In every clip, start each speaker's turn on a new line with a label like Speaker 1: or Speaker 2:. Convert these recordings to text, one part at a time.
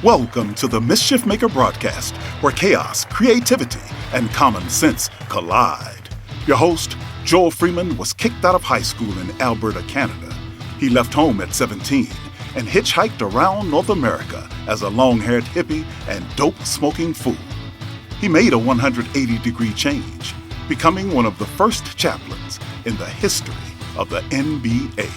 Speaker 1: Welcome to the Mischief Maker broadcast, where chaos, creativity, and common sense collide. Your host, Joel Freeman, was kicked out of high school in Alberta, Canada. He left home at 17 and hitchhiked around North America as a long-haired hippie and dope-smoking fool. He made a 180-degree change, becoming one of the first chaplains in the history of the NBA.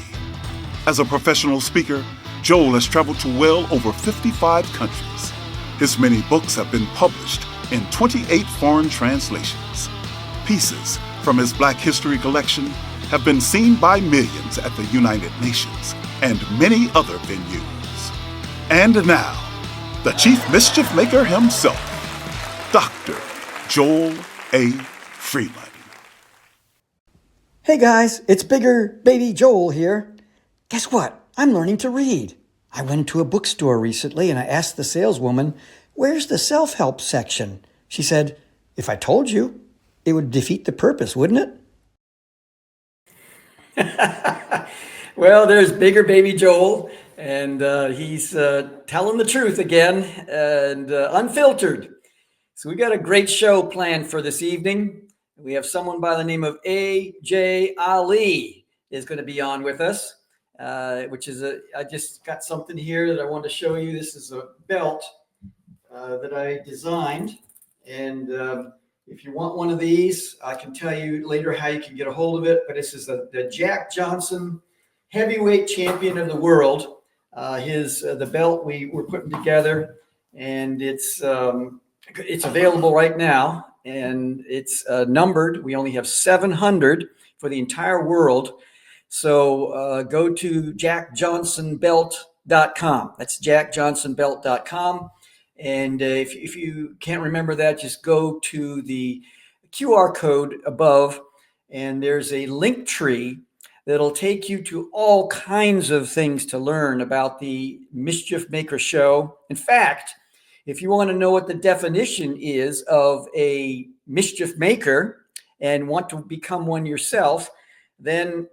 Speaker 1: As a professional speaker, Joel has traveled to well over 55 countries. His many books have been published in 28 foreign translations. Pieces from his Black History collection have been seen by millions at the United Nations and many other venues. And now, the Chief Mischief Maker himself, Dr. Joel A. Freeman.
Speaker 2: Hey guys, it's Bigger Baby Joel here. Guess what? I'm learning to read. I went into a bookstore recently and I asked the saleswoman, "Where's the self-help section?" She said, "If I told you, it would defeat the purpose, wouldn't it?"
Speaker 3: Well, there's Bigger Baby Joel, and he's telling the truth again and unfiltered. So we got a great show planned for this evening. We have someone by the name of A.J. Ali is going to be on with us. Which is I just got something here that I want to show you. This is a belt that I designed. And if you want one of these, I can tell you later how you can get a hold of it. But this is the Jack Johnson heavyweight champion of the world. The belt we're putting together, and it's available right now. And it's numbered. We only have 700 for the entire world. So go to jackjohnsonbelt.com. That's jackjohnsonbelt.com. And if you can't remember that, just go to the QR code above, and there's a link tree that'll take you to all kinds of things to learn about the Mischief Maker Show. In fact, if you want to know what the definition is of a mischief maker and want to become one yourself, then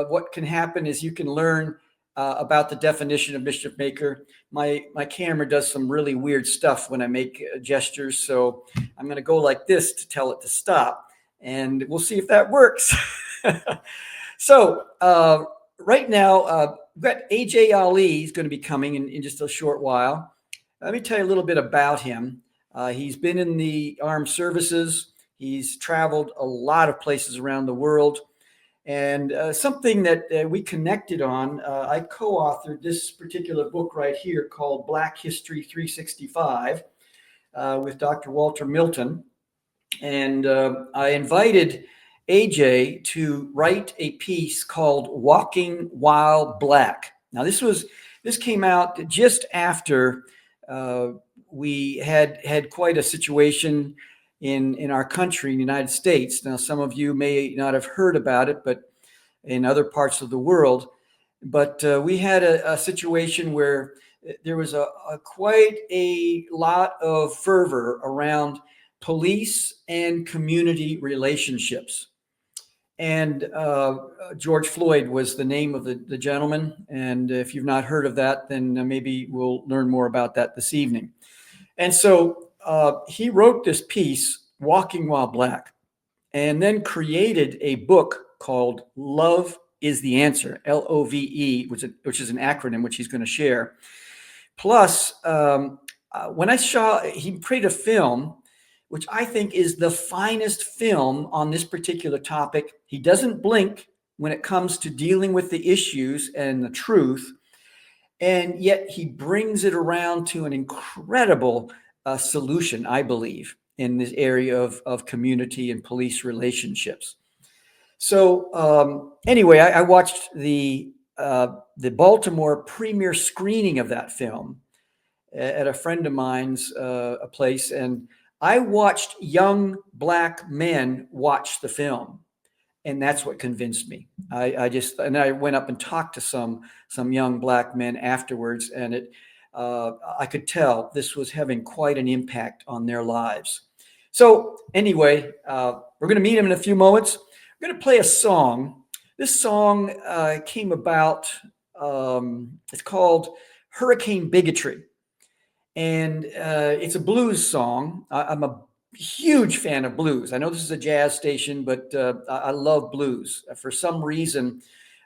Speaker 3: what can happen is you can learn about the definition of mischief maker. My camera does some really weird stuff when I make gestures, so I'm going to go like this to tell it to stop, and we'll see if that works. So right now, we've got A.J. Ali. He's going to be coming in just a short while. Let me tell you a little bit about him. He's been in the armed services. He's traveled a lot of places around the world. And something that we connected on, I co-authored this particular book right here called Black History 365 with Dr. Walter Milton. And I invited AJ to write a piece called Walking While Black. Now, this came out just after we had quite a situation in our country, in the United States. Now, some of you may not have heard about it, but in other parts of the world. But we had a situation where there was quite a lot of fervor around police and community relationships. And George Floyd was the name of the gentleman. And if you've not heard of that, then maybe we'll learn more about that this evening. And so he wrote this piece, Walking While Black, and then created a book called Love is the Answer, L.O.V.E., which is an acronym which he's going to share. Plus, when I saw, he created a film, which I think is the finest film on this particular topic. He doesn't blink when it comes to dealing with the issues and the truth, and yet he brings it around to an incredible solution, I believe, in this area of community and police relationships. So anyway, I watched the Baltimore premiere screening of that film at a friend of mine's a place, and I watched young Black men watch the film, and that's what convinced me. I went up and talked to some young Black men afterwards, and I could tell this was having quite an impact on their lives. So anyway, we're going to meet him in a few moments. We're going to play a song. This song came about, it's called Hurricane Bigotry. And it's a blues song. I'm a huge fan of blues. I know this is a jazz station, but I love blues. For some reason,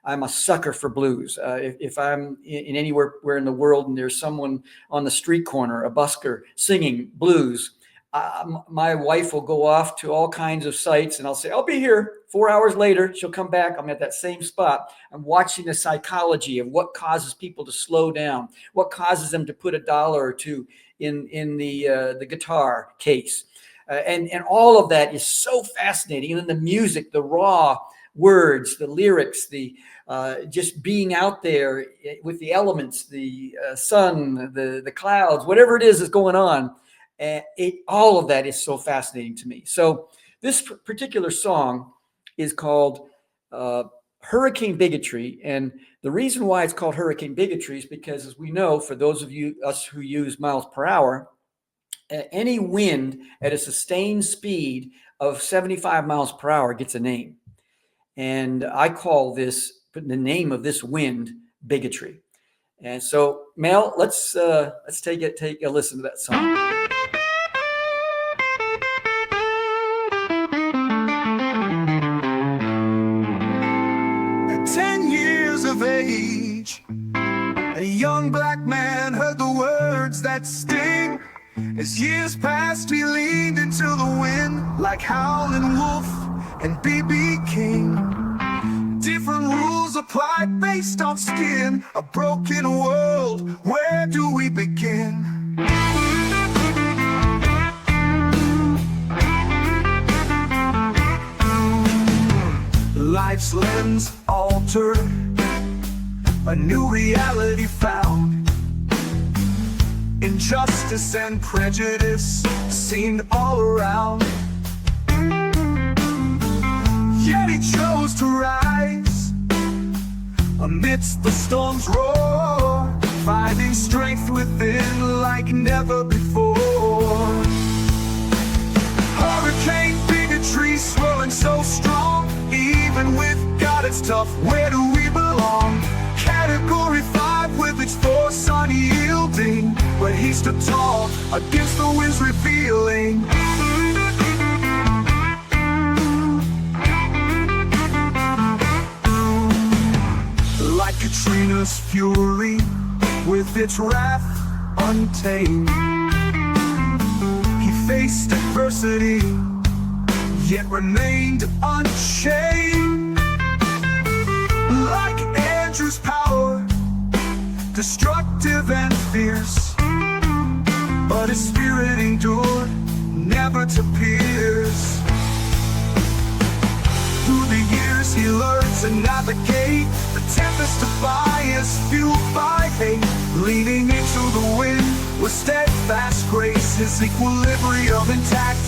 Speaker 3: I'm a sucker for blues. If I'm in anywhere where in the world and there's someone on the street corner, a busker singing blues, my wife will go off to all kinds of sites and I'll say, I'll be here. 4 hours later, she'll come back. I'm at that same spot. I'm watching the psychology of what causes people to slow down, what causes them to put $1 or $2 in the guitar case. And all of that is so fascinating. And then the music, the raw words, the lyrics, the just being out there with the elements, the sun, the clouds, whatever it is going on. All of that is so fascinating to me. So this particular song is called Hurricane Bigotry. And the reason why it's called Hurricane Bigotry is because, as we know, for those of us who use miles per hour, any wind at a sustained speed of 75 miles per hour gets a name. And I call the name of this wind bigotry. And so, Mel, let's take a listen to that song.
Speaker 4: 10 years of age, a young black man heard the words that sting. As years passed, he leaned into the wind like Howlin' Wolf and B.B. King. Different rules applied based on skin. A broken world, where do we begin? Life's lens altered, a new reality found. Injustice and prejudice seen all around. Yet he chose to rise amidst the storm's roar, finding strength within like never before. Hurricane bigotry swirling so strong, even with God it's tough, where do we belong? Category 5 with its force unyielding, but he stood tall against the winds revealing. Like Katrina's fury, with its wrath untamed, he faced adversity, yet remained unchained. Like Andrew's power, destructive and fierce, but his spirit endured, never to pierce. Through the years he learned to navigate the tempest of bias, fueled by hate. Leaning into the wind with steadfast grace, his equilibrium intact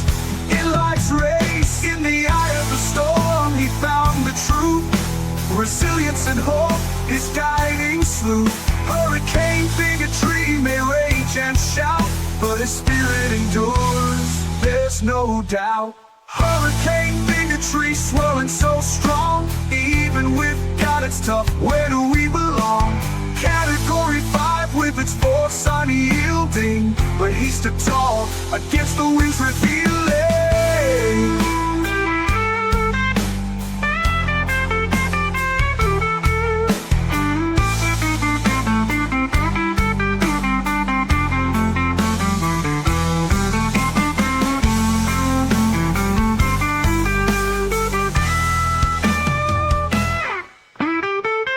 Speaker 4: in life's race. In the eye of the storm he found the truth, resilience and hope, his guiding sleuth. Hurricane bigotry may rage and shout, but his spirit endures, there's no doubt. Hurricane bigotry swirling so strong, even with God it's tough, where do we belong? Category 5 with its force unyielding, but he stood tall against the winds revealing.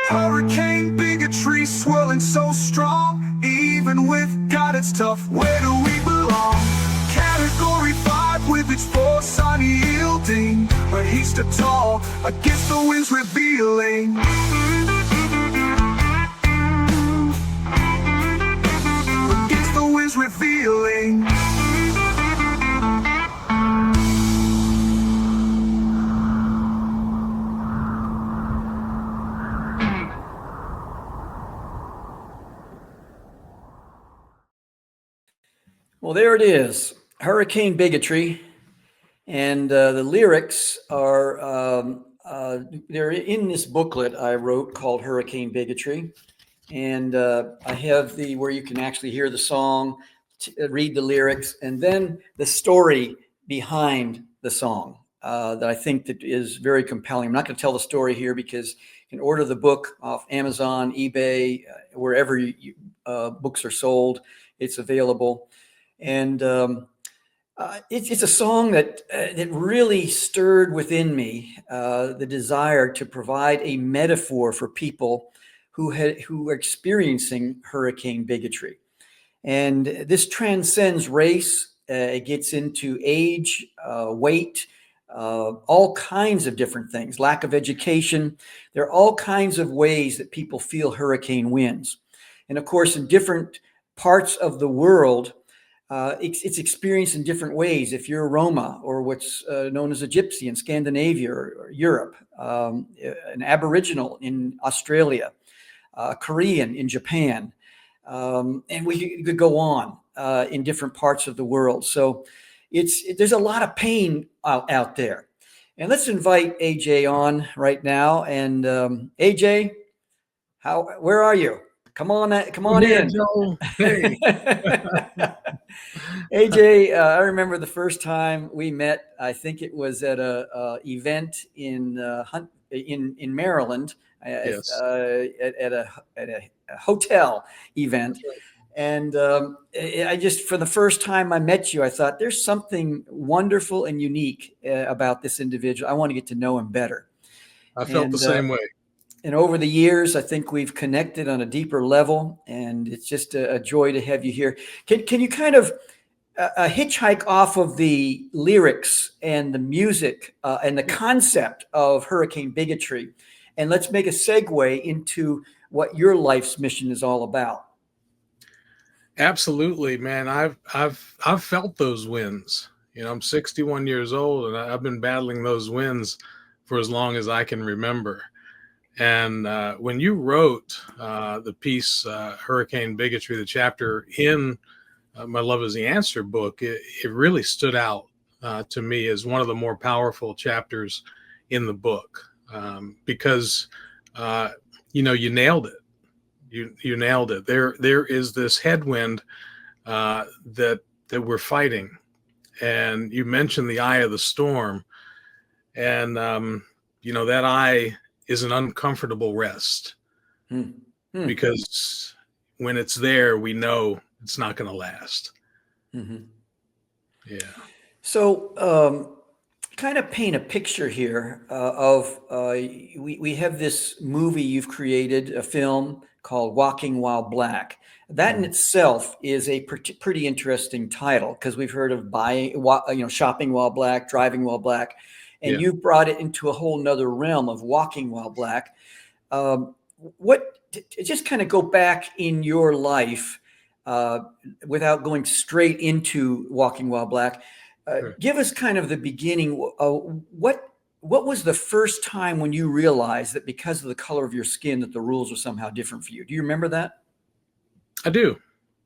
Speaker 4: Hurricane bigotry swirling so strong, even with God it's tough, where do we belong? Category 5 with its force unyielding, but he stood tall against the winds revealing. Against the winds revealing.
Speaker 3: Well, there it is, Hurricane Bigotry. And the lyrics are, they're in this booklet I wrote called Hurricane Bigotry. And I have where you can actually hear the song, read the lyrics, and then the story behind the song that I think that is very compelling. I'm not going to tell the story here because you can order the book off Amazon, eBay, wherever books are sold. It's available. And it's a song that really stirred within me the desire to provide a metaphor for people who are experiencing hurricane bigotry. And this transcends race. It gets into age, weight, all kinds of different things, lack of education. There are all kinds of ways that people feel hurricane winds. And of course, in different parts of the world, it's experienced in different ways. If you're a Roma or what's known as a gypsy in Scandinavia or Europe, an Aboriginal in Australia, Korean in Japan, and we could go on in different parts of the world. So there's a lot of pain out there. And let's invite AJ on right now. And AJ, where are you? Come on
Speaker 5: here,
Speaker 3: in.
Speaker 5: Joel. Hey.
Speaker 3: AJ, I remember the first time we met. I think it was at a event in Maryland,
Speaker 5: Yes.
Speaker 3: at a hotel event. And I just, for the first time I met you, I thought there's something wonderful and unique about this individual. I want to get to know him better.
Speaker 5: I felt the same way.
Speaker 3: And over the years, I think we've connected on a deeper level, and it's just a joy to have you here. Can you kind of hitchhike off of the lyrics and the music and the concept of hurricane bigotry, and let's make a segue into what your life's mission is all about?
Speaker 5: Absolutely, man. I've felt those winds. You know, I'm 61 years old, and I've been battling those winds for as long as I can remember. And when you wrote the piece, Hurricane Bigotry, the chapter in My Love is the Answer book, it really stood out to me as one of the more powerful chapters in the book because, you nailed it. You nailed it. There is this headwind that we're fighting. And you mentioned the eye of the storm. And, that eye is an uncomfortable rest because when it's there, we know it's not going to last.
Speaker 3: Mm-hmm.
Speaker 5: Yeah.
Speaker 3: So kind of paint a picture here of we have this movie you've created, a film called Walking While Black. That in itself is a pretty interesting title because we've heard of shopping while black, driving while black. And you brought it into a whole nother realm of walking while black. Just kind of go back in your life without going straight into walking while black.
Speaker 5: Sure.
Speaker 3: Give us kind of the beginning. What was the first time when you realized that because of the color of your skin that the rules were somehow different for you? Do you remember that?
Speaker 5: I do.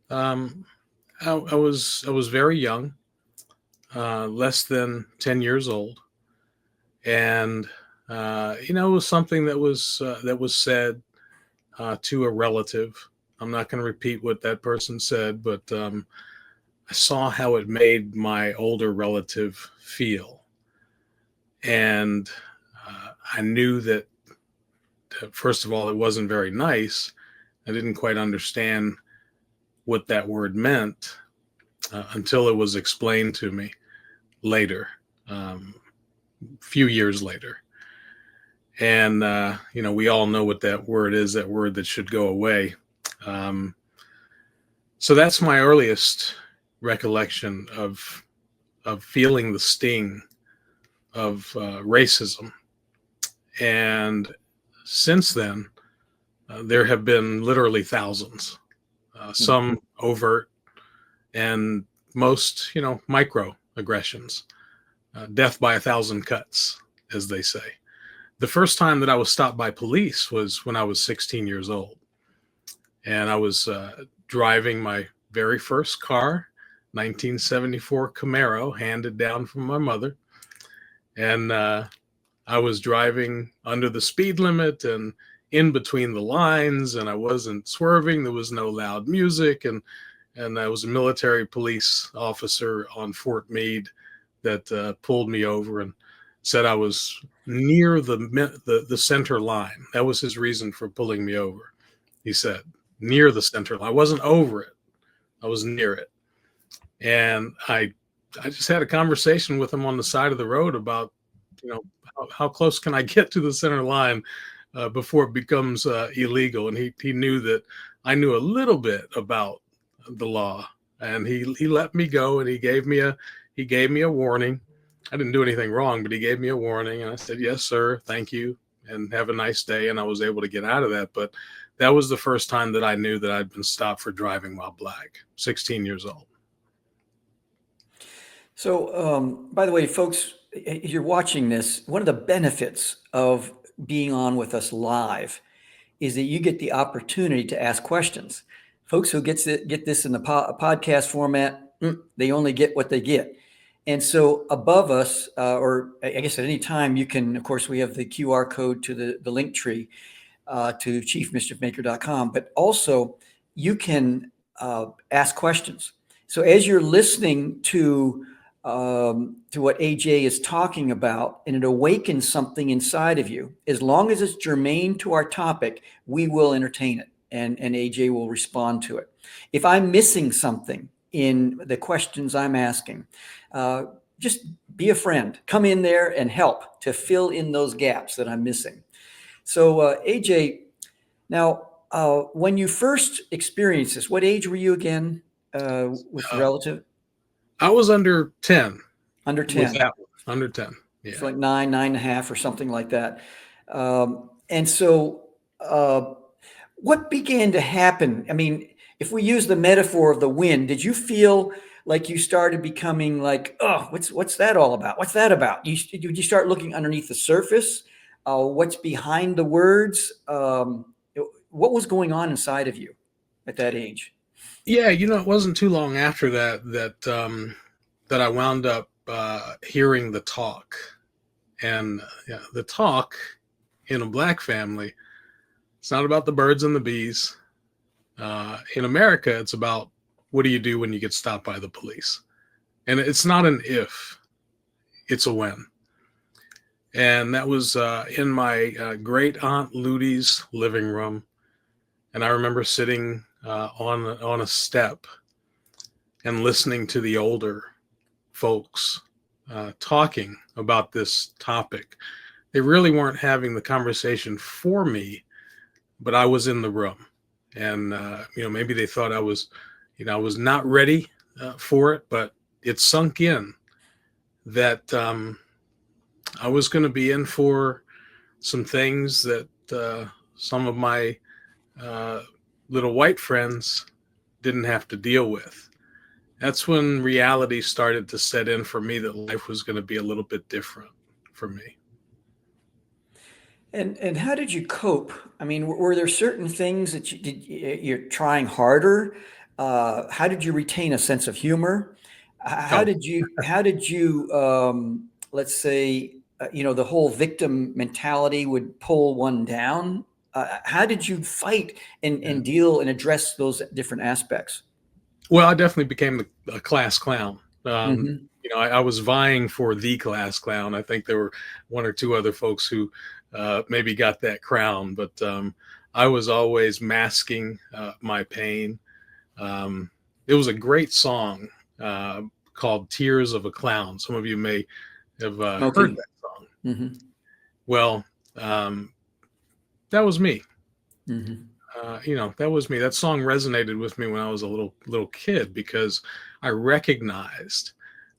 Speaker 5: I was very young, less than 10 years old. And, it was something that was said to a relative. I'm not going to repeat what that person said, but I saw how it made my older relative feel. And I knew that, first of all, it wasn't very nice. I didn't quite understand what that word meant until it was explained to me later. Few years later. And, we all know what that word is, that word that should go away. So that's my earliest recollection of feeling the sting of racism. And since then, there have been literally thousands, some overt and most, microaggressions. Death by 1,000 cuts, as they say. The first time that I was stopped by police was when I was 16 years old. And I was driving my very first car, 1974 Camaro, handed down from my mother. And I was driving under the speed limit and in between the lines, and I wasn't swerving. There was no loud music. And and I was a military police officer on Fort Meade that pulled me over and said I was near the center line. That was his reason for pulling me over. He said, near the center line. I wasn't over it. I was near it. And I just had a conversation with him on the side of the road about, how close can I get to the center line before it becomes illegal. And he knew that I knew a little bit about the law, and he let me go, and he gave me a warning. I didn't do anything wrong, but he gave me a warning, and I said, yes, sir, thank you, and have a nice day. And I was able to get out of that. But that was the first time that I knew that I'd been stopped for driving while black, 16 years old.
Speaker 3: So, by the way, folks, if you're watching this, one of the benefits of being on with us live is that you get the opportunity to ask questions. Folks who get this in the podcast format, they only get what they get. And so above us, or I guess at any time, you can, of course, we have the QR code to the link tree to chiefmischiefmaker.com, but also you can ask questions. So as you're listening to what AJ is talking about, and it awakens something inside of you, as long as it's germane to our topic, we will entertain it, and AJ will respond to it. If I'm missing something in the questions I'm asking, just be a friend. Come in there and help to fill in those gaps that I'm missing. So AJ, now when you first experienced this, what age were you again with the relative?
Speaker 5: I was under 10.
Speaker 3: Under 10.
Speaker 5: Under 10. Yeah.
Speaker 3: So like 9.5 or something like that. And so what began to happen? I mean, if we use the metaphor of the wind, did you feel like you started becoming like, oh, what's that all about? What's that about? Did you start looking underneath the surface? What's behind the words? What was going on inside of you at that age?
Speaker 5: Yeah, it wasn't too long after that I wound up hearing the talk. And the talk in a black family, it's not about the birds and the bees. In America, it's about, what do you do when you get stopped by the police? And it's not an if, it's a when. And that was in my great aunt Ludy's living room. And I remember sitting on a step and listening to the older folks talking about this topic. They really weren't having the conversation for me, but I was in the room. And, maybe they thought I was not ready for it, but it sunk in that I was going to be in for some things that some of my little white friends didn't have to deal with. That's when reality started to set in for me, that life was going to be a little bit different for me.
Speaker 3: And how did you cope? I mean, were there certain things that you're trying harder? How did you retain a sense of humor? How did you let's say, the whole victim mentality would pull one down? How did you fight and deal and address those different aspects?
Speaker 5: Well, I definitely became a class clown. I was vying for the class clown. I think there were one or two other folks who maybe got that crown, but I was always masking my pain. It was a great song called Tears of a Clown. Some of you may have heard that song. Mm-hmm. Well, that was me. Mm-hmm. That was me. That song resonated with me when I was a little kid, because I recognized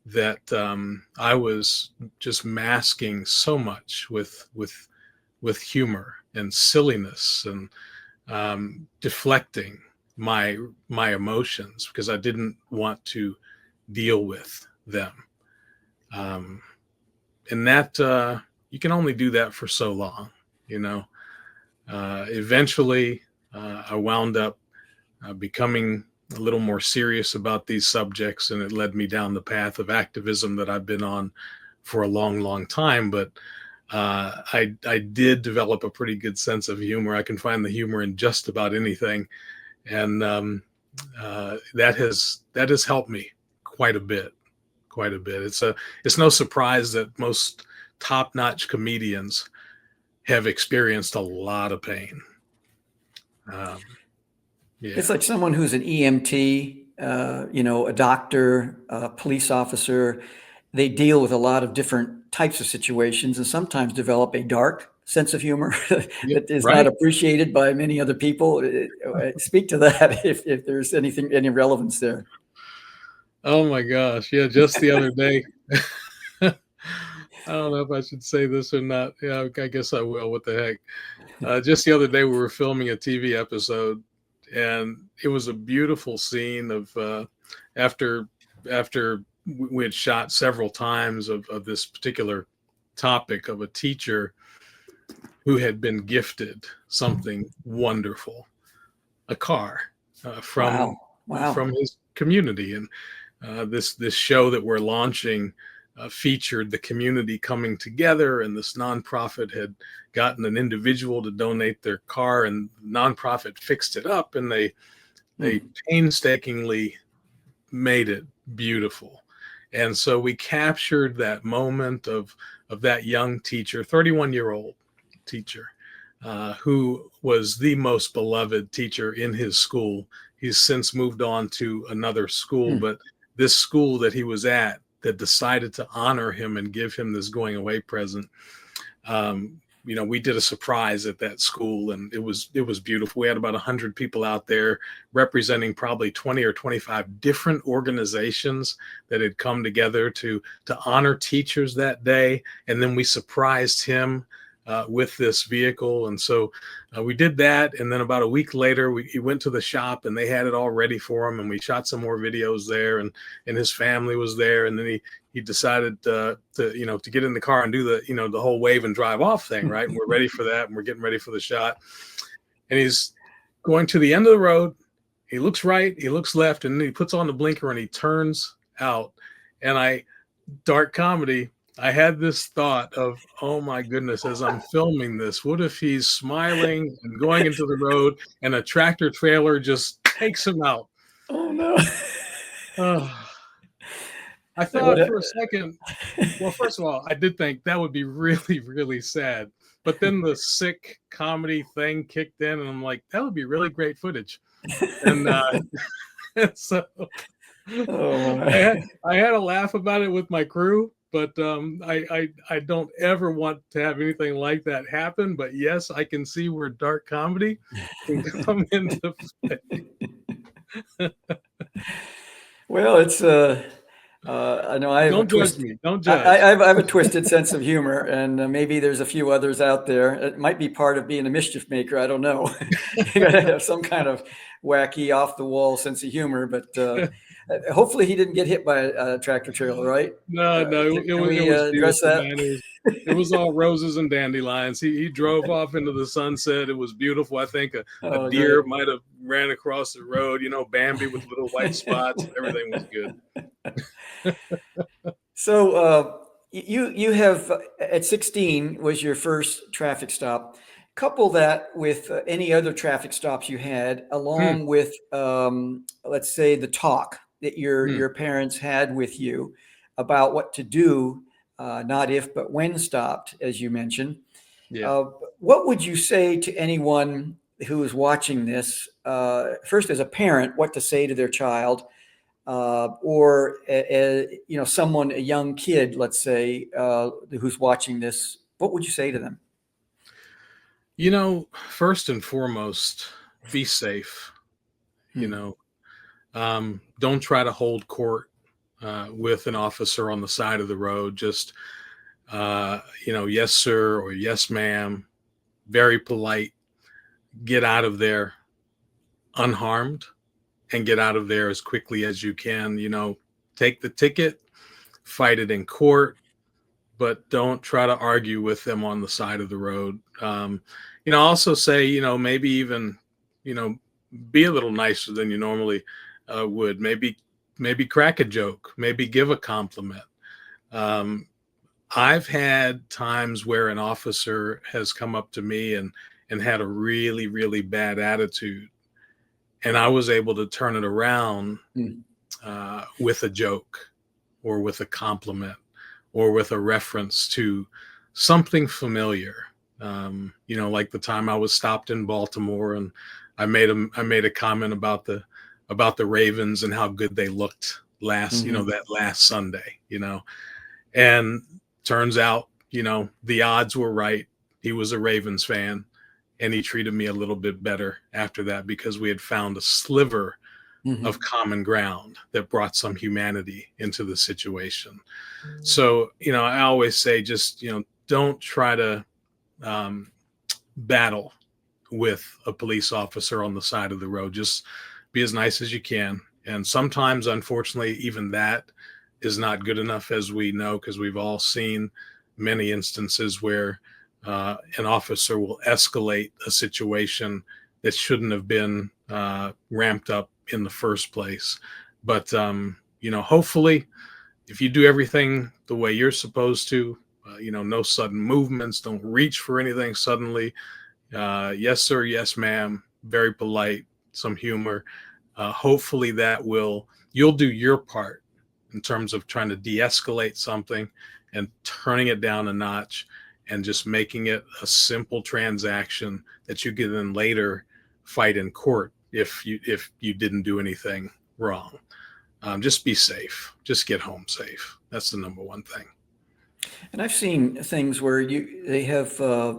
Speaker 5: that I was just masking so much with humor and silliness and deflecting my emotions, because I didn't want to deal with them. And that you can only do that for so long, Eventually, I wound up becoming a little more serious about these subjects, and it led me down the path of activism that I've been on for a long, long time. But I did develop a pretty good sense of humor. I can find the humor in just about anything. And, that has helped me quite a bit. It's no surprise that most top-notch comedians have experienced a lot of pain. Yeah.
Speaker 3: It's like someone who's an EMT, a doctor, a police officer. They deal with a lot of different types of situations and sometimes develop a dark sense of humor that is
Speaker 5: Right.
Speaker 3: not appreciated by many other people. Speak to that if there's any relevance there.
Speaker 5: Oh my gosh. Yeah, just the other day. I don't know if I should say this or not. Yeah, I guess I will. What the heck? Just the other day, we were filming a TV episode, and it was a beautiful scene of after we had shot several times of this particular topic of a teacher who had been gifted something wonderful, a car from his community, and this show that we're launching featured the community coming together, and this nonprofit had gotten an individual to donate their car, and the nonprofit fixed it up, and they painstakingly made it beautiful. And so we captured that moment of that young teacher, 31-year-old teacher, who was the most beloved teacher in his school. He's since moved on to another school, but this school that he was at that decided to honor him and give him this going away present. We did a surprise at that school, and it was beautiful. We had about 100 people out there representing probably 20 or 25 different organizations that had come together to honor teachers that day. And then we surprised him with this vehicle. And so we did that. And then about a week later, he went to the shop, and they had it all ready for him. And we shot some more videos there, and his family was there. And then he decided to get in the car and do the whole wave and drive off thing. Right. And we're ready for that. And we're getting ready for the shot. And he's going to the end of the road. He looks right, he looks left, and then he puts on the blinker and he turns out. And dark comedy, I had this thought of, oh my goodness, as I'm filming this, what if he's smiling and going into the road and a tractor trailer just takes him out?
Speaker 3: Oh no.
Speaker 5: I thought for a second, well, first of all, I did think that would be really, really sad. But then the sick comedy thing kicked in, and I'm like, that would be really great footage. And so I had a laugh about it with my crew. But I don't ever want to have anything like that happen. But yes, I can see where dark comedy can come into play.
Speaker 3: Well, it's I know I have
Speaker 5: Don't judge me. Don't judge.
Speaker 3: I have a twisted sense of humor, and maybe there's a few others out there. It might be part of being a mischief maker. I don't know. You gotta have some kind of wacky, off the wall sense of humor, but. Hopefully he didn't get hit by a tractor trailer, right?
Speaker 5: No, it was
Speaker 3: address that?
Speaker 5: It was all roses and dandelions. He drove off into the sunset. It was beautiful. I think a deer might have ran across the road, Bambi with little white spots. Everything was good.
Speaker 3: So you have, at 16 was your first traffic stop. Couple that with any other traffic stops you had, along with, let's say, the talk that your parents had with you about what to do, not if, but when stopped, as you mentioned.
Speaker 5: Yeah.
Speaker 3: What would you say to anyone who is watching this, first as a parent, what to say to their child, or someone, a young kid, let's say, who's watching this? What would you say to them?
Speaker 5: First and foremost, be safe. Don't try to hold court with an officer on the side of the road. Just, yes, sir, or yes, ma'am. Very polite. Get out of there unharmed and get out of there as quickly as you can. Take the ticket, fight it in court, but don't try to argue with them on the side of the road. Also say, maybe even, be a little nicer than you normally would. Maybe crack a joke, maybe give a compliment. I've had times where an officer has come up to me and had a really, really bad attitude. And I was able to turn it around
Speaker 3: Mm.
Speaker 5: with a joke or with a compliment or with a reference to something familiar. Like the time I was stopped in Baltimore, and I made a comment about the Ravens and how good they looked
Speaker 3: Mm-hmm.
Speaker 5: that last Sunday, and turns out, the odds were right. He was a Ravens fan, and he treated me a little bit better after that because we had found a sliver
Speaker 3: Mm-hmm.
Speaker 5: of common ground that brought some humanity into the situation. So, I always say, just, don't try to um, battle with a police officer on the side of the road. Just be as nice as you can. And sometimes, unfortunately, even that is not good enough, as we know, because we've all seen many instances where an officer will escalate a situation that shouldn't have been ramped up in the first place. But, hopefully, if you do everything the way you're supposed to, no sudden movements, don't reach for anything suddenly. Yes, sir. Yes, ma'am. Very polite, some humor. Hopefully you'll do your part in terms of trying to de-escalate something and turning it down a notch and just making it a simple transaction that you can then later fight in court if you didn't do anything wrong. Just be safe. Just get home safe. That's the number one thing.
Speaker 3: And I've seen things where they have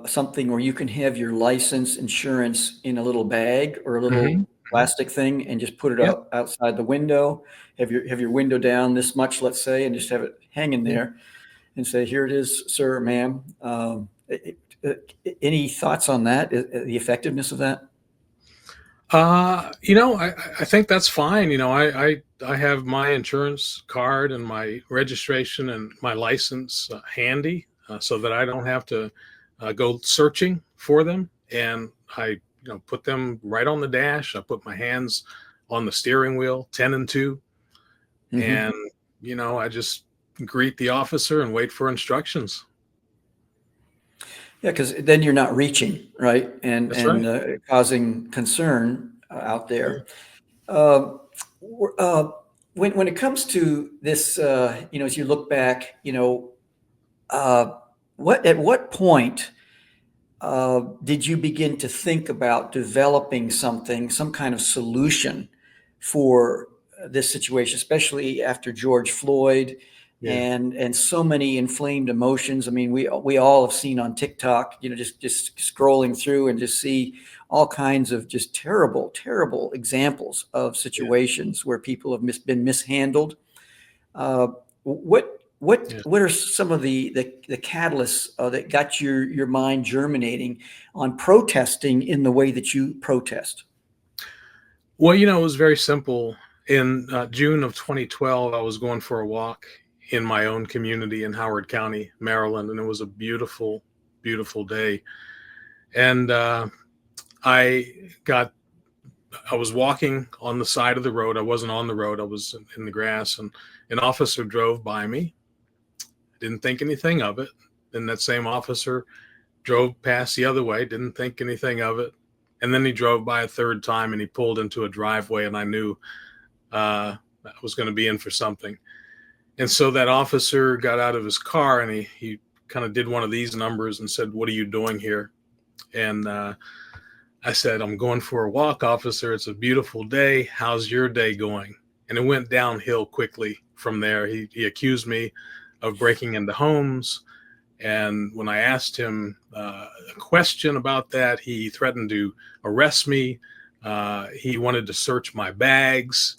Speaker 3: something where you can have your license insurance in a little bag or a
Speaker 5: Mm-hmm.
Speaker 3: little plastic thing and just put it
Speaker 5: Yeah.
Speaker 3: out outside the window. Have your window down this much, let's say, and just have it hanging there and say, "Here it is, sir, ma'am." Any thoughts on that? The effectiveness of that?
Speaker 5: I think that's fine. I have my insurance card and my registration and my license handy so that I don't have to go searching for them. And I, put them right on the dash. I put my hands on the steering wheel, 10 and 2.
Speaker 3: Mm-hmm.
Speaker 5: And, I just greet the officer and wait for instructions.
Speaker 3: Yeah, because then you're not reaching, right, and
Speaker 5: That's right.
Speaker 3: causing concern out
Speaker 5: Yeah.
Speaker 3: there. W- uh, when it comes to this, as you look back, uh, what point did you begin to think about developing some kind of solution for this situation, especially after George Floyd
Speaker 5: Yeah.
Speaker 3: and so many inflamed emotions? I mean, we all have seen on TikTok, just scrolling through and just see all kinds of just terrible, terrible examples of
Speaker 5: Yeah.
Speaker 3: situations where people have been mishandled. Uh, what are some of the catalysts that got your mind germinating on protesting in the way that you protest?
Speaker 5: Well, it was very simple. In June of 2012, I was going for a walk in my own community in Howard County, Maryland, and it was a beautiful, beautiful day. And I got, I was walking on the side of the road. I wasn't on the road. I was in the grass, and an officer drove by me. Didn't think anything of it. Then that same officer drove past the other way. Didn't think anything of it. And then he drove by a third time, and he pulled into a driveway, and I knew I was going to be in for something. And so that officer got out of his car, and he kind of did one of these numbers and said, "What are you doing here?" And I said, "I'm going for a walk, officer. It's a beautiful day. How's your day going?" And it went downhill quickly from there. He accused me of breaking into homes. And when I asked him a question about that, he threatened to arrest me. He wanted to search my bags.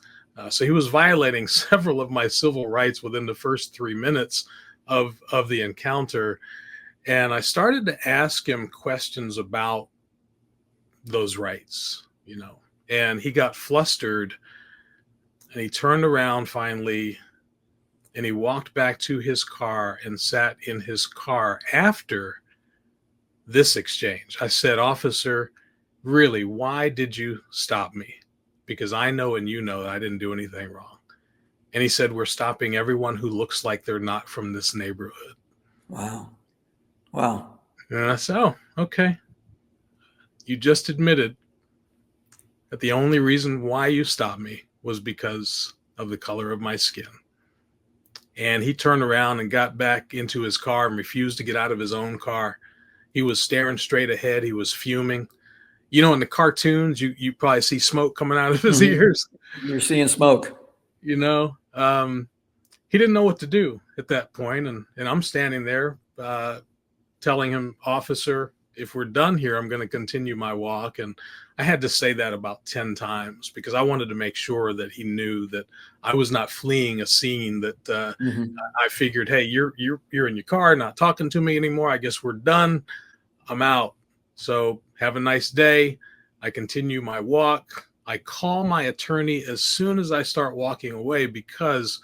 Speaker 5: So he was violating several of my civil rights within the first 3 minutes of the encounter. And I started to ask him questions about those rights. And he got flustered, and he turned around finally, and he walked back to his car and sat in his car after this exchange. I said, "Officer, really, why did you stop me? Because I know and you know that I didn't do anything wrong." And he said, "We're stopping everyone who looks like they're not from this neighborhood."
Speaker 3: Wow. Wow.
Speaker 5: And I said, "Oh, okay. You just admitted that the only reason why you stopped me was because of the color of my skin. And he turned around and got back into his car and refused to get out of his own car. He was staring straight ahead. He was fuming. You know, in the cartoons, you probably see smoke coming out of his ears.
Speaker 3: You're seeing smoke.
Speaker 5: You know, he didn't know what to do at that point. And I'm standing there telling him, officer, if we're done here, I'm going to continue my walk. And I had to say that about 10 times because I wanted to make sure that he knew that I was not fleeing a scene that I figured, hey, you're in your car, not talking to me anymore. I guess we're done. I'm out. So have a nice day. I continue my walk. I call my attorney as soon as I start walking away because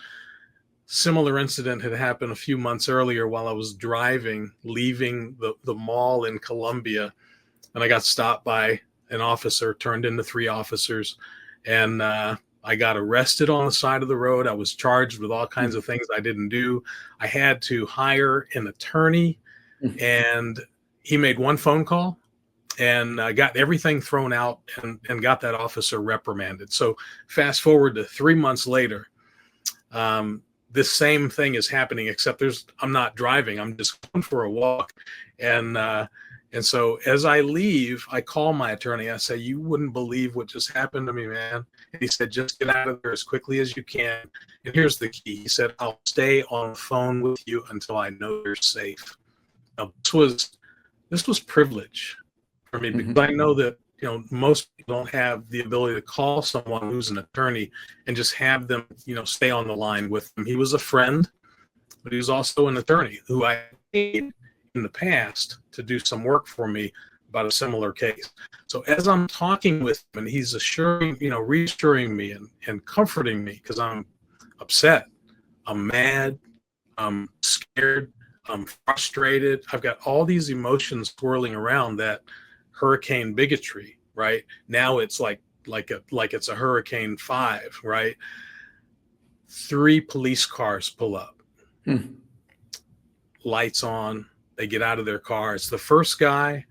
Speaker 5: similar incident had happened a few months earlier while I was driving, leaving the mall in Columbia, and I got stopped by an officer, turned into 3 officers, and I got arrested on the side of the road. I was charged with all kinds of things I didn't do. I had to hire an attorney, and he made one phone call and got everything thrown out and got that officer reprimanded. So fast forward to 3 months later, this same thing is happening, except I'm not driving. I'm just going for a walk. And so as I leave, I call my attorney. I say, you wouldn't believe what just happened to me, man. And he said, just get out of there as quickly as you can. And here's the key. He said, I'll stay on the phone with you until I know you're safe. Now, this was privilege for me because I know that, you know, most people don't have the ability to call someone who's an attorney and just have them, you know, stay on the line with them. He was a friend, but he was also an attorney who I paid in the past to do some work for me about a similar case. So as I'm talking with him and he's reassuring me and comforting me because I'm upset, I'm mad, I'm scared, I'm frustrated. I've got all these emotions swirling around that hurricane bigotry, right? Now it's like it's a Hurricane 5, right? 3 police cars pull up, lights on, they get out of their car. It's the first guy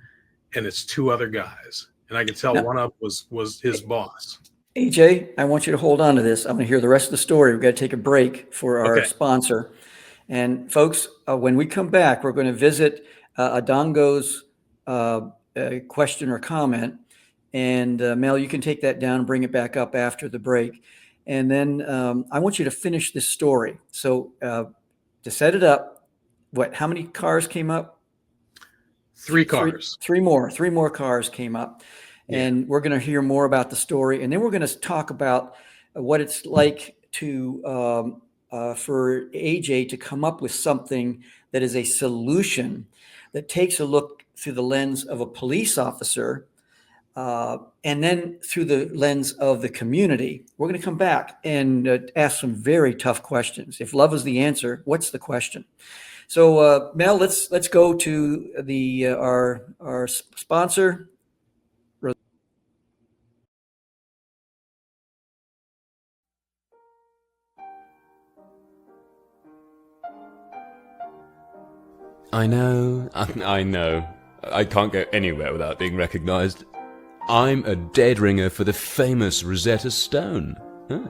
Speaker 5: and it's 2 other guys. And I could tell one of them was his boss.
Speaker 3: AJ, I want you to hold on to this. I'm going to hear the rest of the story. We've got to take a break for our sponsor. And folks, when we come back, we're going to visit Adongo's question or comment. And Mel, you can take that down and bring it back up after the break. And then I want you to finish this story. So to set it up, how many cars came up?
Speaker 5: 3 cars.
Speaker 3: Three more cars came up. Yeah. And we're going to hear more about the story. And then we're going to talk about what it's like to for AJ to come up with something that is a solution that takes a look through the lens of a police officer and then through the lens of the community. We're going to come back and ask some very tough questions. If love is the answer, what's the question? So Mel, let's go to our sponsor.
Speaker 6: I know. I can't go anywhere without being recognized. I'm a dead ringer for the famous Rosetta Stone. Huh?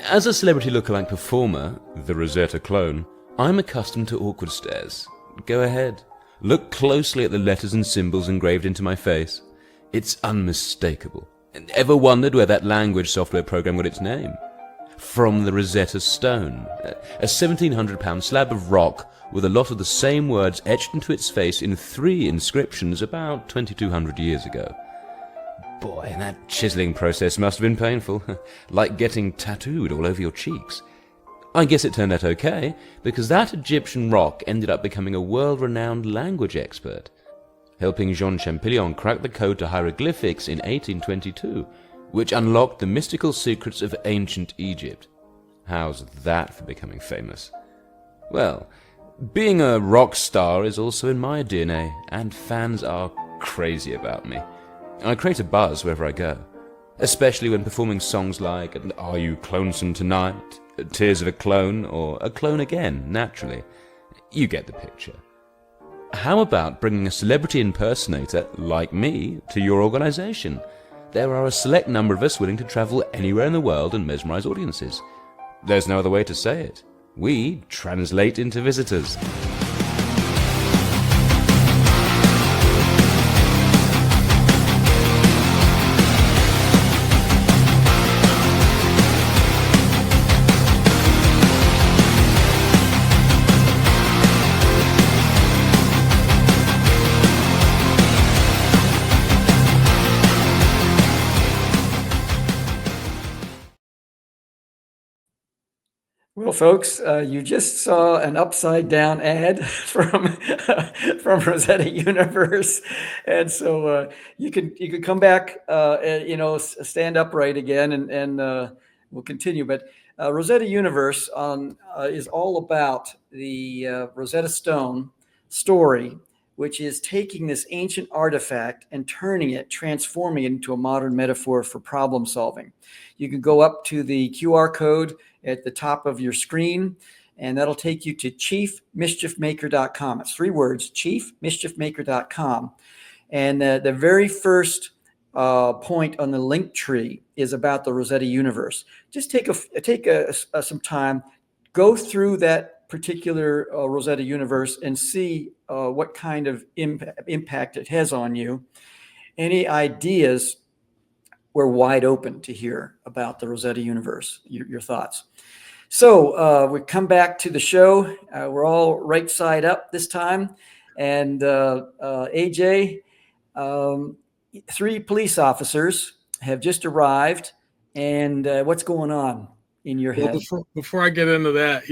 Speaker 6: As a celebrity lookalike performer, the Rosetta clone, I'm accustomed to awkward stares. Go ahead. Look closely at the letters and symbols engraved into my face. It's unmistakable. Ever wondered where that language software program got its name? From the Rosetta Stone, a 1,700-pound slab of rock with a lot of the same words etched into its face in 3 inscriptions about 2,200 years ago. Boy, that chiseling process must have been painful, like getting tattooed all over your cheeks. I guess it turned out okay, because that Egyptian rock ended up becoming a world-renowned language expert, helping Jean Champollion crack the code to hieroglyphics in 1822, which unlocked the mystical secrets of ancient Egypt. How's that for becoming famous? Well, being a rock star is also in my DNA, and fans are crazy about me. I create a buzz wherever I go, especially when performing songs like Are You Clonesome Tonight?, Tears of a Clone, or A Clone Again, naturally. You get the picture. How about bringing a celebrity impersonator like me to your organization? there are a select number of us willing to travel anywhere in the world and mesmerize audiences. There's no other way to say it. We translate into visitors.
Speaker 3: Well, folks, you just saw an upside down ad from Rosetta Universe, and so you can come back, and stand upright again, and we'll continue. But Rosetta Universe is all about the Rosetta Stone story, which is taking this ancient artifact and transforming it into a modern metaphor for problem solving. You can go up to the QR code at the top of your screen, and that'll take you to chiefmischiefmaker.com. It's 3 words, chiefmischiefmaker.com. And the very first point on the link tree is about the Rosetta Universe. Just take some time, go through that particular Rosetta Universe and see what kind of impact it has on you. Any ideas? We're wide open to hear about the Rosetta Universe, your thoughts. So we come back to the show. We're all right side up this time. And AJ, 3 police officers have just arrived. And what's going on in your head?
Speaker 5: Before I get into that,